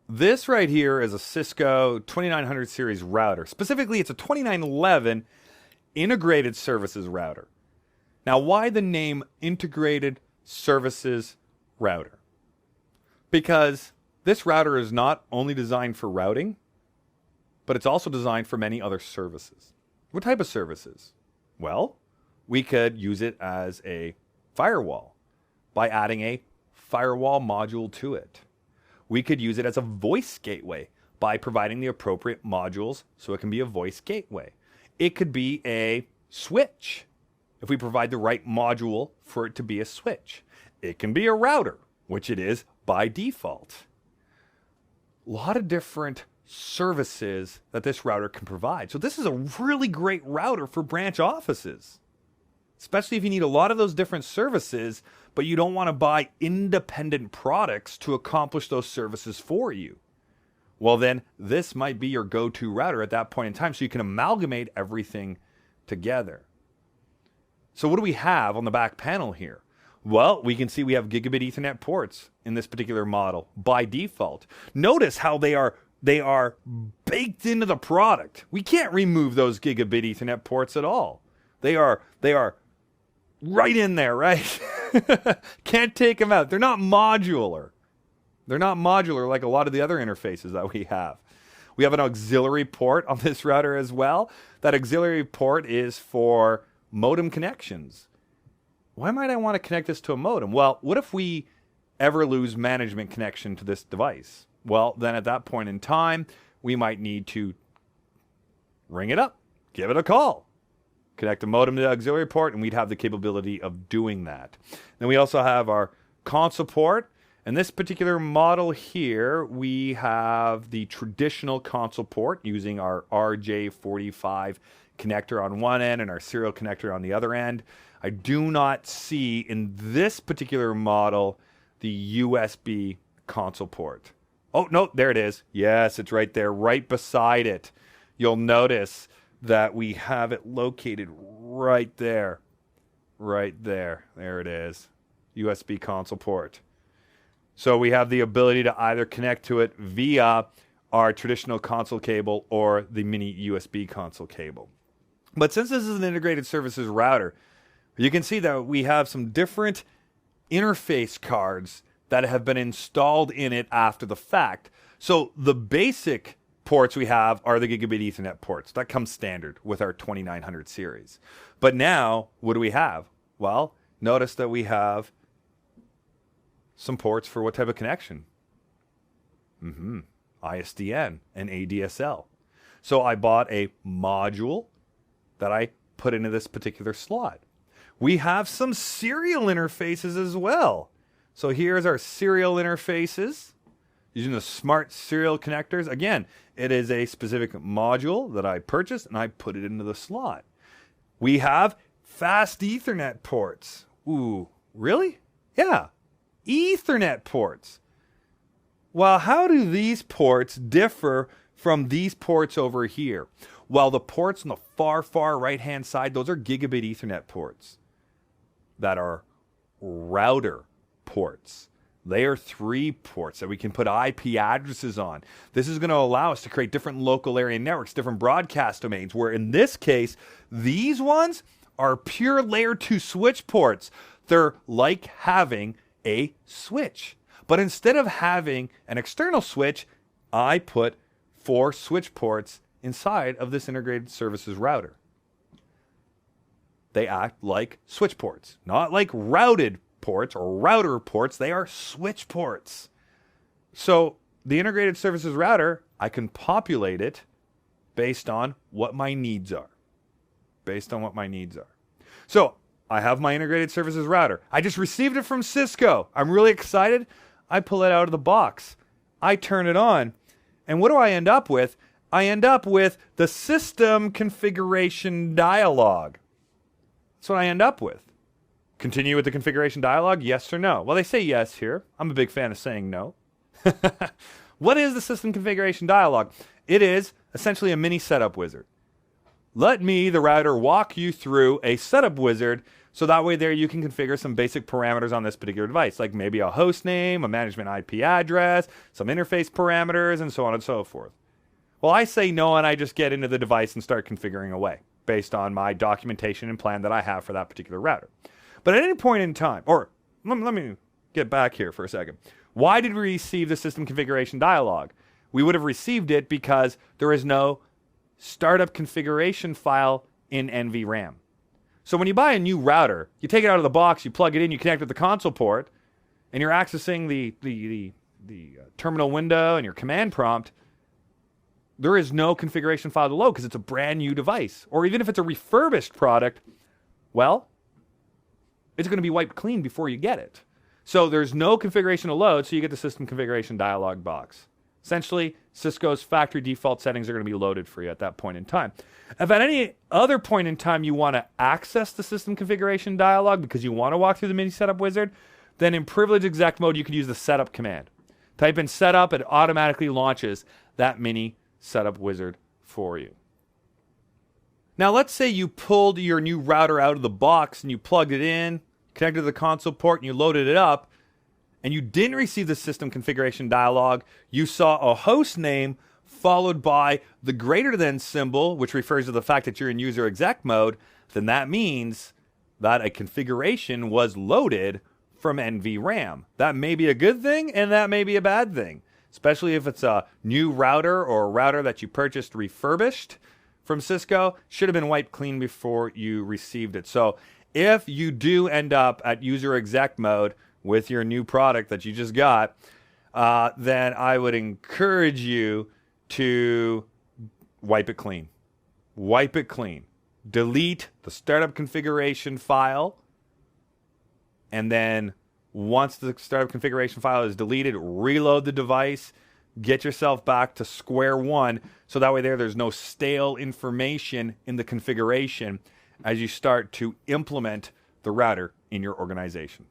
This right here is a Cisco 2900 series router. Specifically, it's a 2911 integrated services router. Now, why the name integrated services router? Because this router is not only designed for routing, but it's also designed for many other services. What type of services? Well, we could use it as a firewall by adding a firewall module to it. We could use it as a voice gateway by providing the appropriate modules so it can be a voice gateway. It could be a switch if we provide the right module for it to be a switch. It can be a router, which it is by default. A lot of different services that this router can provide. So this is a really great router for branch offices, especially if you need a lot of those different services, but you don't want to buy independent products to accomplish those services for you. Well, then this might be your go-to router at that point in time, so you can amalgamate everything together. So what do we have on the back panel here? Well, we can see we have gigabit Ethernet ports in this particular model by default. Notice how they are baked into the product. We can't remove those gigabit Ethernet ports at all. They are right in there, right? Can't take them out. They're not modular. They're not modular like a lot of the other interfaces that we have. We have an auxiliary port on this router as well. That auxiliary port is for modem connections. Why might I want to connect this to a modem? Well, what if we ever lose management connection to this device? Well, then at that point in time, we might need to ring it up, give it a call, connect the modem to the auxiliary port, and we'd have the capability of doing that. Then we also have our console port. In this particular model here, we have the traditional console port using our RJ45 connector on one end and our serial connector on the other end. I do not see in this particular model the USB console port. Oh, no, there it is. Yes, it's right there, right beside it. You'll notice that we have it located right there. Right there. There it is. USB console port. So we have the ability to either connect to it via our traditional console cable or the mini USB console cable. But since this is an integrated services router, you can see that we have some different interface cards that have been installed in it after the fact. So the basic ports we have are the gigabit Ethernet ports. That comes standard with our 2900 series. But now, what do we have? Well, notice that we have some ports for what type of connection? ISDN and ADSL. So I bought a module that I put into this particular slot. We have some serial interfaces as well. So here's our serial interfaces using the smart serial connectors. Again, it is a specific module that I purchased and I put it into the slot. We have fast Ethernet ports. Ooh, really? Yeah, Ethernet ports. Well, how do these ports differ from these ports over here? Well, the ports on the far right-hand side, those are gigabit Ethernet ports that are router ports. They are 3 ports that we can put IP addresses on. This is going to allow us to create different local area networks, different broadcast domains, where in this case, these ones are pure layer 2 switch ports. They're like having a switch. But instead of having an external switch, I put 4 switch ports inside of this integrated services router. They act like switch ports, not like routed ports or router ports. They are switch ports. So the integrated services router, I can populate it based on what my needs are. So I have my integrated services router. I just received it from Cisco. I'm really excited. I pull it out of the box. I turn it on. And what do I end up with? I end up with the system configuration dialog. That's what I end up with. Continue with the configuration dialog, yes or no? Well, they say yes here. I'm a big fan of saying no. What is the system configuration dialog? It is essentially a mini setup wizard. Let me, the router, walk you through a setup wizard So that way there you can configure some basic parameters on this particular device, like maybe a host name, a management IP address, some interface parameters, and so on and so forth. Well, I say no, and I just get into the device and start configuring away based on my documentation and plan that I have for that particular router. But at any point in time, or let me get back here for a second. Why did we receive the system configuration dialog? We would have received it because there is no startup configuration file in NVRAM. So when you buy a new router, you take it out of the box, you plug it in, you connect with the console port, and you're accessing the terminal window and your command prompt. There is no configuration file to load because it's a brand new device. Or even if it's a refurbished product, well, it's going to be wiped clean before you get it. So there's no configuration to load, so you get the system configuration dialog box. Essentially, Cisco's factory default settings are going to be loaded for you at that point in time. If at any other point in time you want to access the system configuration dialog because you want to walk through the mini setup wizard, then in privileged exec mode, you could use the setup command. Type in setup, it automatically launches that mini setup wizard for you. Now, let's say you pulled your new router out of the box and you plugged it in, connected to the console port, and you loaded it up, and you didn't receive the system configuration dialog. You saw a host name followed by the greater than symbol, which refers to the fact that you're in user exec mode. Then that means that a configuration was loaded from NVRAM. That may be a good thing, and that may be a bad thing, especially if it's a new router or a router that you purchased refurbished from Cisco. Should have been wiped clean before you received it. So if you do end up at user exec mode with your new product that you just got, then I would encourage you to wipe it clean. Wipe it clean. Delete the startup configuration file, and then once the startup configuration file is deleted, reload the device, get yourself back to square one, so that way there's no stale information in the configuration as you start to implement the router in your organization.